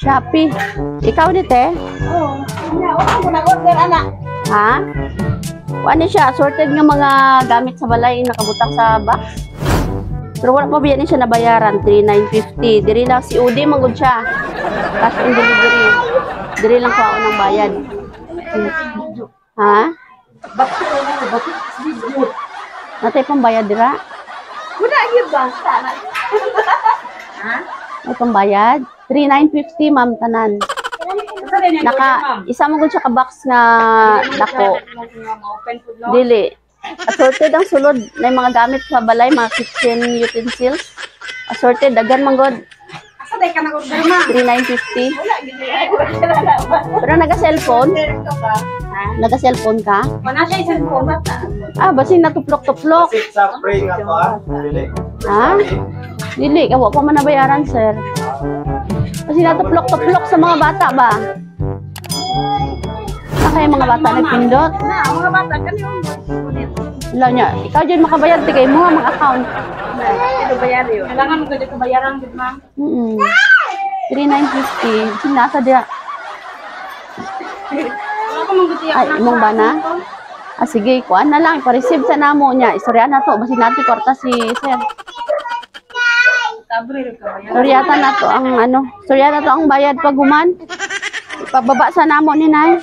Shopee. Ikaw ni te? Oo. Ako nag-order, anak. Ha? Ano siya? Sorted nga mga gamit sa balay nakabutang sa box. Pero wala pa biyan siya nabayaran. 3,950. Diri lang si Udi, manggod siya. Cash on delivery. Diri lang ko ako ng bayad. Ha? Bakit? Natay pang bayad dira? Wala yun ba? Sana. Ha? May pang bayad? 3,950 ma'am tanan. Isa mo gud siya ka box nga dako. Dili. Assorted ang sulod na mga gamit sa balay, mga kitchen utensils. Assorted dagan man gud. Asa day ka nag-order ma? 3,950. Wala gid. Pero naga-cellphone? Naga-cellphone ka? Mana siya isang format na. Basin natuplok-tuplok. Sa spray nga to dili. Ha? Dili, kawa pa man nabayaran, sir. Kasi natuplok-tuplok sa mga bata ba? Kaya mga bata nagpindot? Na, mga bata kanyo. Wala niya. Ikaw dyan makabayad, tigay mo ang account. Ito bayar yun. Kailangan mo ganda bayaran din, ma'am. 3,950. Sinasa dia. Wala ko mong guti Ay, imong ba na? Sige, kuan na lang. Ipa-receive sa namo niya. Istorya na to. Basin natin kwarta si sir. Suryata na to ang ano. Suryata na to ang bayad pag human. Ipababa sa namo ni Nay.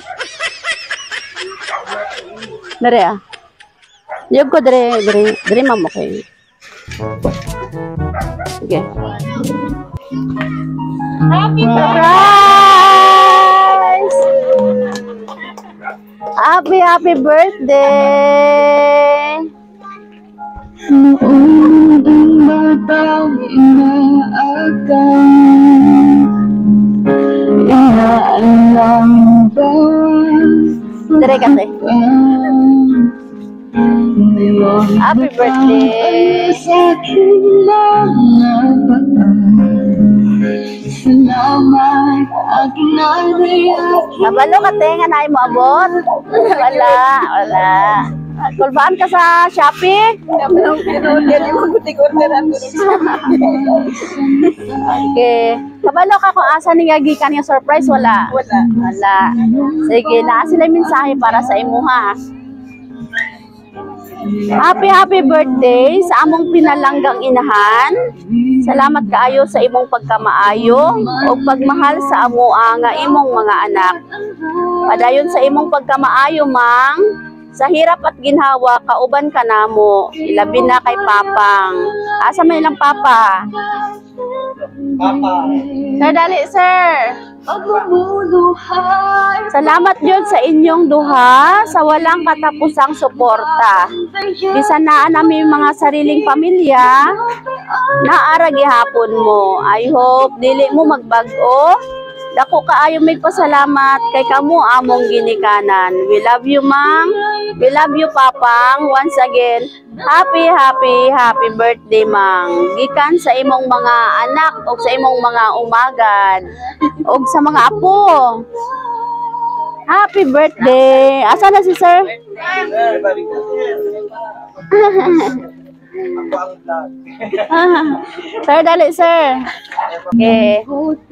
Dere ah. Diyog ko dere ma'am, okay. Sige. Happy Surprise! Happy birthday! Noon ang batang inaagaw, inaalam ba Dere ka te. Happy birthday! sa akin lang salamat aking nariyan. Nabalo ka te nga naay mo abot? Wala. Kulbaan ka sa Shopee? Okay. Kabalo ka kung asa ni gikan yung surprise? Wala. Sige, naa sila yung mensahe para sa imuha. Happy birthday sa among pinalanggang inahan. Salamat kaayo sa imong pagkamaayo o pagmahal sa amo nga imong mga anak. Padayon sa imong pagkamaayo, mang. Sa hirap at ginhawa, kauban ka namo. Ilabi na kay Papang. Asa may lang Papa? Sir, dali, sir. Salamat yun sa inyong duha sa walang katapusang suporta. Bisan na namin mga sariling pamilya, naara gihapon mo. I hope dili mo magbago. Dako kaayo may pasalamat kay kamo among ginikanan. We love you, Mang. We love you, Papang. Once again, happy birthday, Mang. Gikan sa imong mga anak o sa imong mga umagad o sa mga apo. Happy birthday. Asa na si sir? Sir, dali, sir. Okay.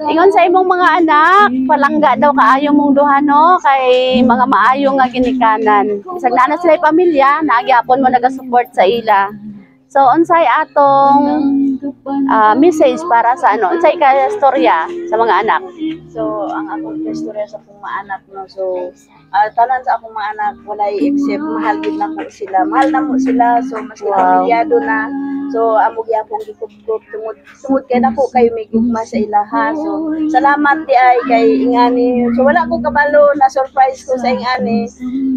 Ingon sa imong mga anak, palangga daw kaayo mong duha, no? Kay mga maayo nga ginikanan. Isang na sila pamilya, nagyapon mo nagasupport sa ila. So, unsay atong message para sa ano? Unsay ka storya sa mga anak? So, ang akong istorya sa akong mga anak, no? So, tanan sa akong mga anak, walay except mahal din na po sila. Mahal na po sila, so mas pamilyado na. So, amo gyapon gikup-kup tungod kay nako kayo may gugma sa ilaha. So, salamat di ay kay ingani. So, wala ko kabalo na surprise ko sa ingani.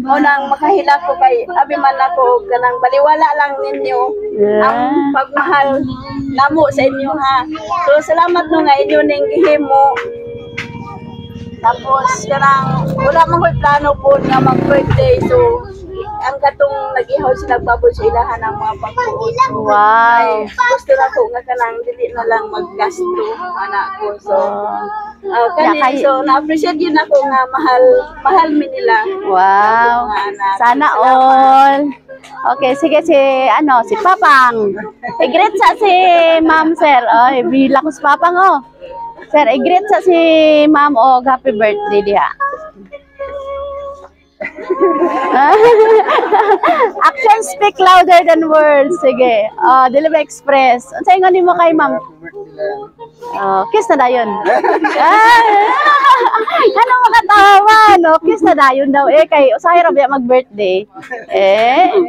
Mo nang makahila ko kay abi man ako kanang baliwala lang ninyo ang pagmahal namo sa inyo ha. So, salamat no nga inyo ning gihimo. Tapos kanang wala man ko'y plano po nga mag-birthday. So, ang katong nagihaw sila baboy sa ilahan ng mga pagbuot. Wow. Gusto na ko nga kanang dili na lang maggasto anak ko. So, so na-appreciate yun ako nga mahal mi nila. Wow. Sana all. Okay, sige si Papang. I-greet sa si Ma'am Sir. Ay, bila ko si Papang oh. Sir, i-greet sa si ma'am og happy birthday diha. Actions speak louder than words. Sige. Dili ba express? Unsay ingon nimo kay ma'am? Kiss na dayon. Ano makatawa, no? Kiss na dayon daw kay usahay ra biya mag-birthday. Yay!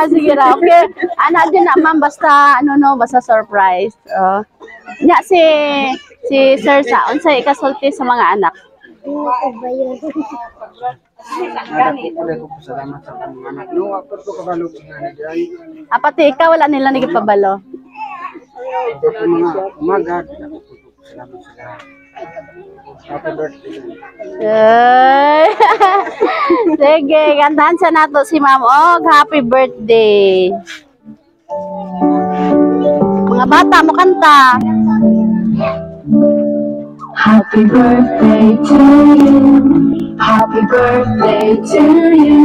Sige ra, okay. Ana din na ma'am basta basta surprise. Nya si Sir sa unsay ikasulti sa mga anak? Pati ikaw wala nila nagipabalo. Sige, kantahan sa nato si Ma'am Og happy birthday. Mga bata mo kanta. Happy birthday to you. Happy birthday to you.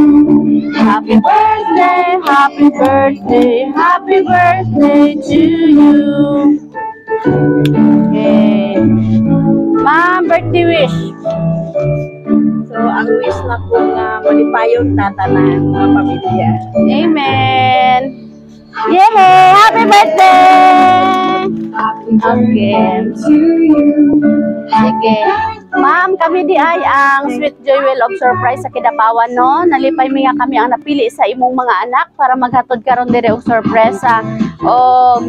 Happy birthday, happy birthday, happy birthday to you. Okay. Ma'am, birthday wish. So, ang wish na ko nga malipayon tatanan mga pamilya. Amen. Yay! Happy birthday! Okay. Sige. Ma'am, kami di ay ang Sweet Joy Wheel of Surprise sa Kidapawan, no? Nalipay mi nga kami ang napili sa imong mga anak para maghatod karon dire og sorpresa. O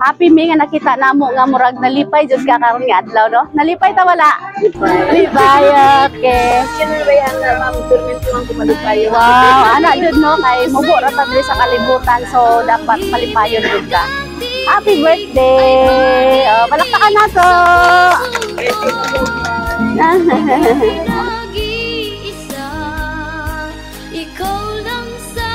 happy mi nga nakita namo nga murag nalipay jud ka karon nga adlaw, no? Nalipay ta wala? Nalipay, okay. Kinulbayan na ma'am, turmento ang kumalipayon. Wow, ana jud no kay mubo ra ta diri sa kalibutan, so dapat malipayon jud ka. Happy birthday! Palakpakan na to! Mag-iisa, ikaw lang sa